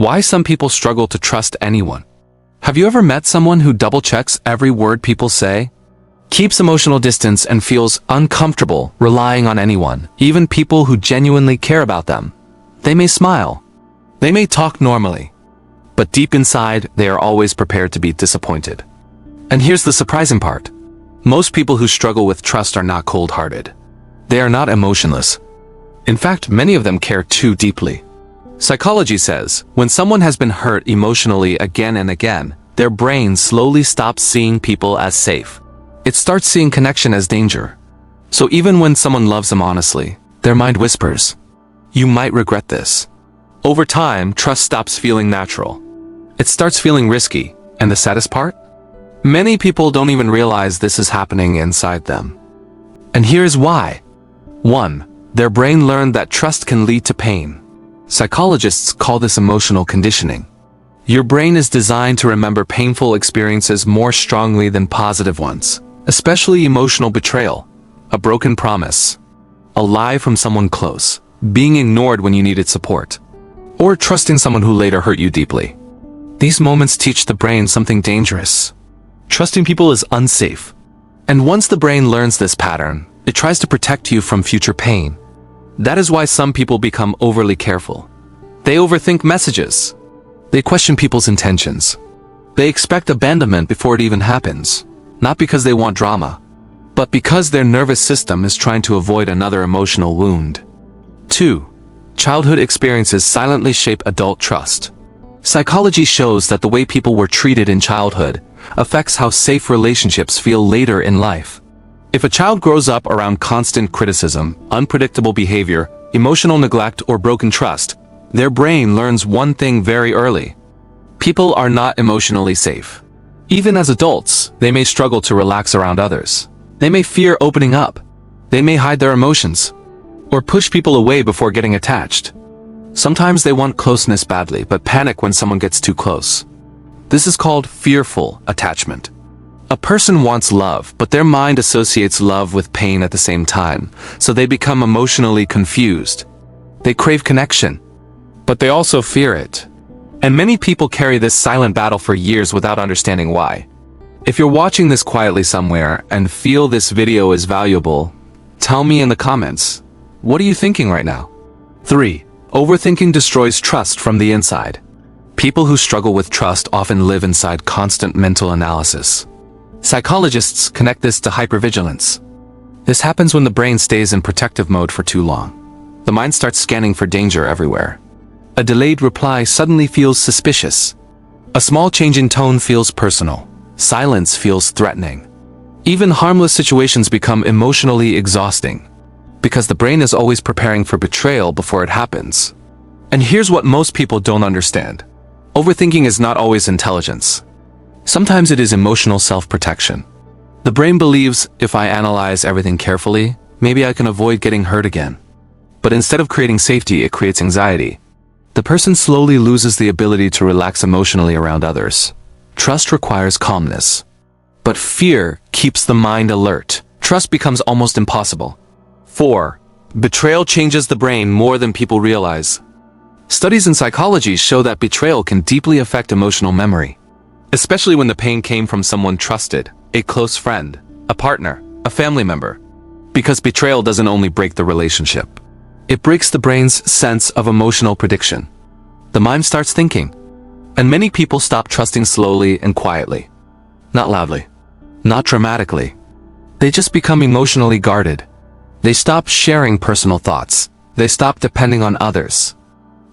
Why some people struggle to trust anyone. Have you ever met someone who double-checks every word people say? Keeps emotional distance and feels uncomfortable relying on anyone, even people who genuinely care about them. They may smile. They may talk normally. But deep inside, they are always prepared to be disappointed. And here's the surprising part. Most people who struggle with trust are not cold-hearted. They are not emotionless. In fact, many of them care too deeply. Psychology says, when someone has been hurt emotionally again and again, their brain slowly stops seeing people as safe. It starts seeing connection as danger. So even when someone loves them honestly, their mind whispers, "You might regret this." Over time, trust stops feeling natural. It starts feeling risky, and the saddest part? Many people don't even realize this is happening inside them. And here's why. 1. Their brain learned that trust can lead to pain. Psychologists call this emotional conditioning. Your brain is designed to remember painful experiences more strongly than positive ones, especially emotional betrayal, a broken promise, a lie from someone close, being ignored when you needed support, or trusting someone who later hurt you deeply. These moments teach the brain something dangerous. Trusting people is unsafe. And once the brain learns this pattern, it tries to protect you from future pain. That is why some people become overly careful. They overthink messages. They question people's intentions. They expect abandonment before it even happens, not because they want drama, but because their nervous system is trying to avoid another emotional wound. 2. Childhood experiences silently shape adult trust. Psychology shows that the way people were treated in childhood affects how safe relationships feel later in life. If a child grows up around constant criticism, unpredictable behavior, emotional neglect, or broken trust, their brain learns one thing very early. People are not emotionally safe. Even as adults, they may struggle to relax around others. They may fear opening up. They may hide their emotions, or push people away before getting attached. Sometimes they want closeness badly, but panic when someone gets too close. This is called fearful attachment. A person wants love, but their mind associates love with pain at the same time, so they become emotionally confused. They crave connection, but they also fear it. And many people carry this silent battle for years without understanding why. If you're watching this quietly somewhere and feel this video is valuable, tell me in the comments, what are you thinking right now? 3. Overthinking destroys trust from the inside. People who struggle with trust often live inside constant mental analysis. Psychologists connect this to hypervigilance. This happens when the brain stays in protective mode for too long. The mind starts scanning for danger everywhere. A delayed reply suddenly feels suspicious. A small change in tone feels personal. Silence feels threatening. Even harmless situations become emotionally exhausting, because the brain is always preparing for betrayal before it happens. And here's what most people don't understand. Overthinking is not always intelligence. Sometimes it is emotional self-protection. The brain believes, if I analyze everything carefully, maybe I can avoid getting hurt again. But instead of creating safety, it creates anxiety. The person slowly loses the ability to relax emotionally around others. Trust requires calmness. But fear keeps the mind alert. Trust becomes almost impossible. 4. Betrayal changes the brain more than people realize. Studies in psychology show that betrayal can deeply affect emotional memory, especially when the pain came from someone trusted, a close friend, a partner, a family member. Because betrayal doesn't only break the relationship, it breaks the brain's sense of emotional prediction. The mind starts thinking, and many people stop trusting slowly and quietly. Not loudly, not dramatically. They just become emotionally guarded. They stop sharing personal thoughts. They stop depending on others.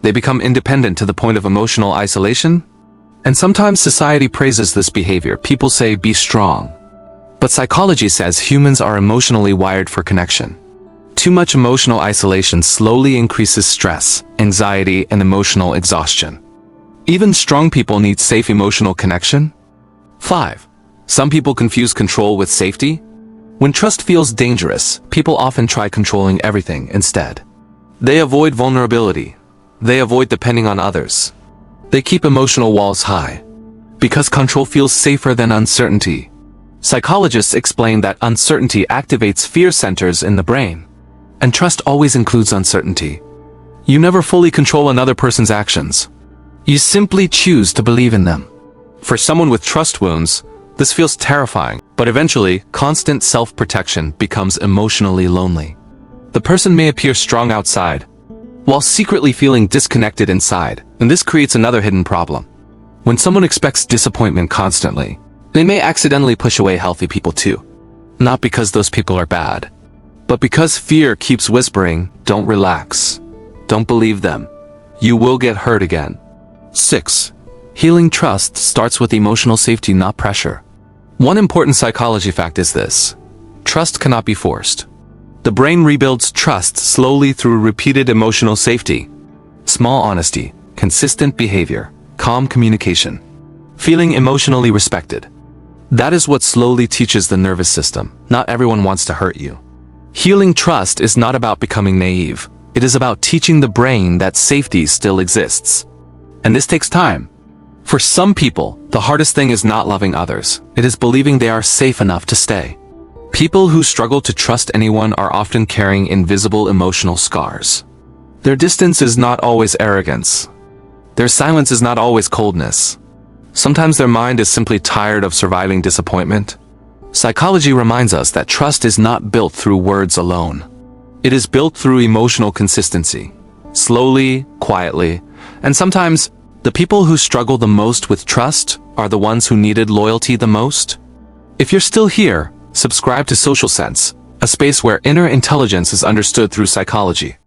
They become independent to the point of emotional isolation. And sometimes society praises this behavior. People say, be strong. But psychology says humans are emotionally wired for connection. Too much emotional isolation slowly increases stress, anxiety, and emotional exhaustion. Even strong people need safe emotional connection. 5. Some people confuse control with safety. When trust feels dangerous, people often try controlling everything instead. They avoid vulnerability. They avoid depending on others. They keep emotional walls high, because control feels safer than uncertainty. Psychologists explain that uncertainty activates fear centers in the brain, and trust always includes uncertainty. You never fully control another person's actions. You simply choose to believe in them. For someone with trust wounds, this feels terrifying, but eventually, constant self-protection becomes emotionally lonely. The person may appear strong outside, while secretly feeling disconnected inside, and this creates another hidden problem. When someone expects disappointment constantly, they may accidentally push away healthy people too. Not because those people are bad, but because fear keeps whispering, "Don't relax. Don't believe them. You will get hurt again." 6. Healing trust starts with emotional safety, not pressure. One important psychology fact is this: trust cannot be forced. The brain rebuilds trust slowly through repeated emotional safety. Small honesty, consistent behavior, calm communication, feeling emotionally respected. That is what slowly teaches the nervous system. Not everyone wants to hurt you. Healing trust is not about becoming naive. It is about teaching the brain that safety still exists. And this takes time. For some people, the hardest thing is not loving others. It is believing they are safe enough to stay. People who struggle to trust anyone are often carrying invisible emotional scars. Their distance is not always arrogance. Their silence is not always coldness. Sometimes their mind is simply tired of surviving disappointment. Psychology reminds us that trust is not built through words alone. It is built through emotional consistency. Slowly, quietly, and sometimes, the people who struggle the most with trust are the ones who needed loyalty the most. If you're still here, subscribe to Social Sense, a space where inner intelligence is understood through psychology.